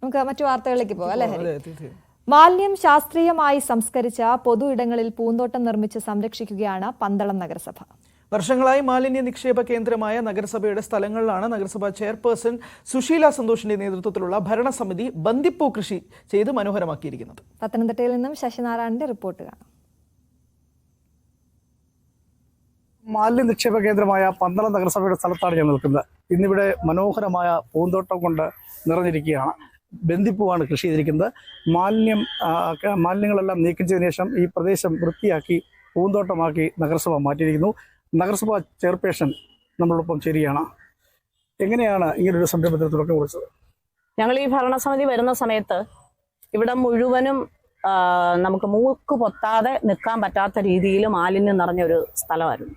നമുക്ക് മറ്റു വാർത്തകളിലേക്ക് പോകാം അല്ലേ ഹരി? മാലിന്യം ശാസ്ത്രീയമായി സംസ്കരിച്ച പൊതു ഇടങ്ങളിൽ പൂന്തോട്ടം നിർമ്മിച്ച് സംരക്ഷിക്കുകയാണ് പന്തളം നഗരസഭ. വർഷങ്ങളായി മാലിന്യ നിക്ഷേപ കേന്ദ്രമായ നഗരസഭയുടെ സ്ഥലങ്ങളിലാണ് നഗരസഭാ ചെയർപേഴ്സൺ സുശീല സന്തോഷിന്റെ നേതൃത്വത്തിലുള്ള ഭരണസമിതി ബന്ദിപ്പൂ കൃഷി ചെയ്ത് മനോഹരമാക്കിയിരിക്കുന്നത്. പത്തനംതിട്ടയിൽ നിന്നും ശശിനാരായണന്റെ റിപ്പോർട്ട് കാണാം. മാലിന്യ നിക്ഷേപ കേന്ദ്രമായ പന്തളം നഗരസഭയുടെ സ്ഥലത്താണ് ഞാൻ നിൽക്കുന്നത്. ഇന്നിവിടെ മനോഹരമായ പൂന്തോട്ടം കൊണ്ട് നിറഞ്ഞിരിക്കുകയാണ്. ബന്ദിപ്പൂവാണ് കൃഷി ചെയ്തിരിക്കുന്നത്. മാലിന്യങ്ങളെല്ലാം നീക്കം ചെയ്തതിനു ശേഷം ഈ പ്രദേശം വൃത്തിയാക്കി പൂന്തോട്ടമാക്കി നഗരസഭ മാറ്റിയിരിക്കുന്നു. നഗരസഭ ചെയർപേഴ്സൺ നമ്മളോടൊപ്പം ചേരുകയാണ്. എങ്ങനെയാണ് ഇങ്ങനൊരു സംരംഭത്തിന് തുടക്കം കുറിച്ചത്? ഞങ്ങൾ ഈ ഭരണസമിതി വരുന്ന സമയത്ത് ഇവിടെ മുഴുവനും നമുക്ക് മൂക്ക് പൊത്താതെ നിൽക്കാൻ പറ്റാത്ത രീതിയിൽ മാലിന്യം നിറഞ്ഞൊരു സ്ഥലമായിരുന്നു.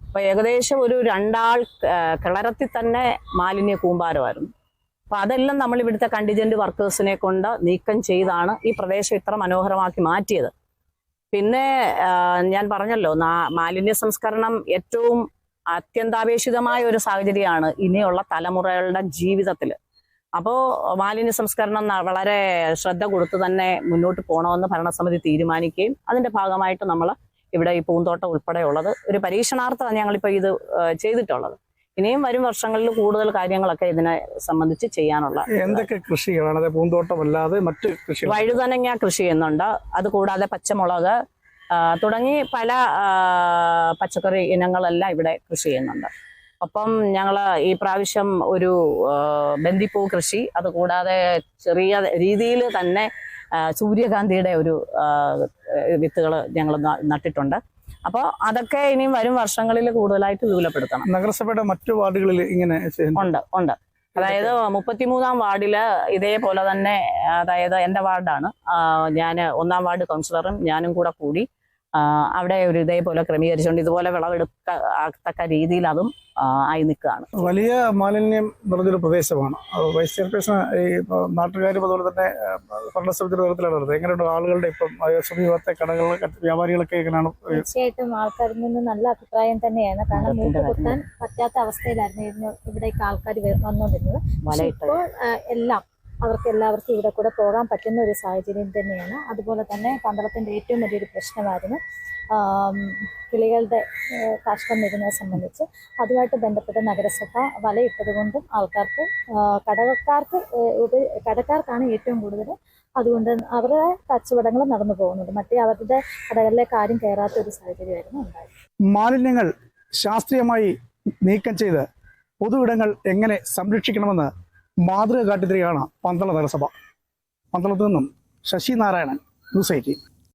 അപ്പോൾ ഏകദേശം ഒരു 2 ആൾ കിളരത്തിൽ തന്നെ മാലിന്യ കൂമ്പാരമായിരുന്നു. അപ്പോൾ അതെല്ലാം നമ്മൾ ഇവിടുത്തെ കണ്ടിജന്റ് വർക്കേഴ്സിനെ കൊണ്ട് നീക്കം ചെയ്താണ് ഈ പ്രദേശം ഇത്ര മനോഹരമാക്കി മാറ്റിയത്. പിന്നെ ഞാൻ പറഞ്ഞല്ലോ, മാലിന്യ സംസ്കരണം ഏറ്റവും അത്യന്താപേക്ഷിതമായ ഒരു സാഹചര്യമാണ് ഇനിയുള്ള തലമുറകളുടെ ജീവിതത്തിൽ. അപ്പോൾ മാലിന്യ സംസ്കരണം വളരെ ശ്രദ്ധ കൊടുത്ത് തന്നെ മുന്നോട്ട് പോകണമെന്ന് ഭരണസമിതി തീരുമാനിക്കുകയും അതിൻ്റെ ഭാഗമായിട്ട് നമ്മൾ ഇവിടെ ഈ പൂന്തോട്ടം ഉൾപ്പെടെയുള്ളത് ഒരു പരീക്ഷണാർത്ഥമാണ് ഞങ്ങളിപ്പോൾ ഇത് ചെയ്തിട്ടുള്ളത്. ഇനിയും വരും വർഷങ്ങളിൽ കൂടുതൽ കാര്യങ്ങളൊക്കെ ഇതിനെ സംബന്ധിച്ച് ചെയ്യാനുള്ള. എന്തൊക്കെ കൃഷികളാണ്? പൂന്തോട്ടമല്ലാതെ മറ്റ് കൃഷി? വഴുതനങ്ങ കൃഷി ചെയ്യുന്നുണ്ട്. അതുകൂടാതെ പച്ചമുളക് തുടങ്ങി പല പച്ചക്കറി ഇനങ്ങളെല്ലാം ഇവിടെ കൃഷി ചെയ്യുന്നുണ്ട്. ഒപ്പം ഞങ്ങൾ ഈ പ്രാവശ്യം ഒരു ബന്ദിപ്പൂ കൃഷി, അതുകൂടാതെ ചെറിയ രീതിയിൽ തന്നെ സൂര്യകാന്തിയുടെ ഒരു വിത്തുകൾ ഞങ്ങൾ നട്ടിട്ടുണ്ട്. അപ്പോൾ അതൊക്കെ ഇനിയും വരും വർഷങ്ങളിൽ കൂടുതലായിട്ട് വിപുലപ്പെടുത്തണം. നഗരസഭയുടെ മറ്റു വാർഡുകളിൽ ഇങ്ങനെ ഉണ്ട്. അതായത് 33-ാം വാർഡില് ഇതേപോലെ തന്നെ, അതായത് എൻ്റെ വാർഡാണ്, ഞാൻ 1-ാം വാർഡ് കൗൺസിലറും ഞാനും കൂടി അവിടെ ഒരു ഇതേപോലെ ക്രമീകരിച്ചുകൊണ്ട് ഇതുപോലെ വിളവെടുക്കത്തക്ക രീതിയിൽ അതും ആയി നിൽക്കുകയാണ്. വലിയ മാലിന്യം നിറഞ്ഞൊരു പ്രദേശമാണ്. വൈസ് ചെയർപേഴ്സൺ ഈ നാട്ടുകാരും അതുപോലെ തന്നെ ഭരണസമിതിയുടെ തലത്തിലാണ് നടത്തുന്നത്. എങ്ങനെയുണ്ട് ആളുകളുടെ ഇപ്പം സമീപത്തെ കടകൾ വ്യാപാരികളൊക്കെ എങ്ങനെയാണ്? തീർച്ചയായിട്ടും ആൾക്കാരിൽ നിന്ന് നല്ല അഭിപ്രായം തന്നെയാണ്. കാരണം മൂക്ക് കുത്താൻ പറ്റാത്ത അവസ്ഥയിലായിരുന്നു ഇവിടേക്ക് ആൾക്കാർ വന്നുകൊണ്ടിരുന്നത്. ഇപ്പോൾ എല്ലാം എല്ലാവർക്കും ഇവിടെ കൂടെ പോകാൻ പറ്റുന്ന ഒരു സാഹചര്യം തന്നെയാണ്. അതുപോലെ തന്നെ പന്തളത്തിൻ്റെ ഏറ്റവും വലിയൊരു പ്രശ്നമായിരുന്നു കിളികളുടെ കാഷ്ടം വരുന്നതിനെ സംബന്ധിച്ച്. അതുമായിട്ട് ബന്ധപ്പെട്ട് നഗരസഭ വലയിട്ടത് കൊണ്ടും ആൾക്കാർക്ക് കടക്കാർക്കാണ് ഏറ്റവും കൂടുതൽ. അതുകൊണ്ട് അവരുടെ കച്ചവടങ്ങൾ നടന്നു പോകുന്നുണ്ട്. മറ്റേ അവരുടെ കടകളിലേക്ക് ആരും കയറാത്ത ഒരു സാഹചര്യമായിരുന്നു ഉണ്ടായത്. മാലിന്യങ്ങൾ ശാസ്ത്രീയമായി നീക്കം ചെയ്ത് പൊതുവിടങ്ങൾ എങ്ങനെ സംരക്ഷിക്കണമെന്ന് മാതൃക കാട്ടിത്തരികയാണ് പന്തളം നഗരസഭ. പന്തളത്തു നിന്നും ശശിനാരായണൻ, ന്യൂസ് 18.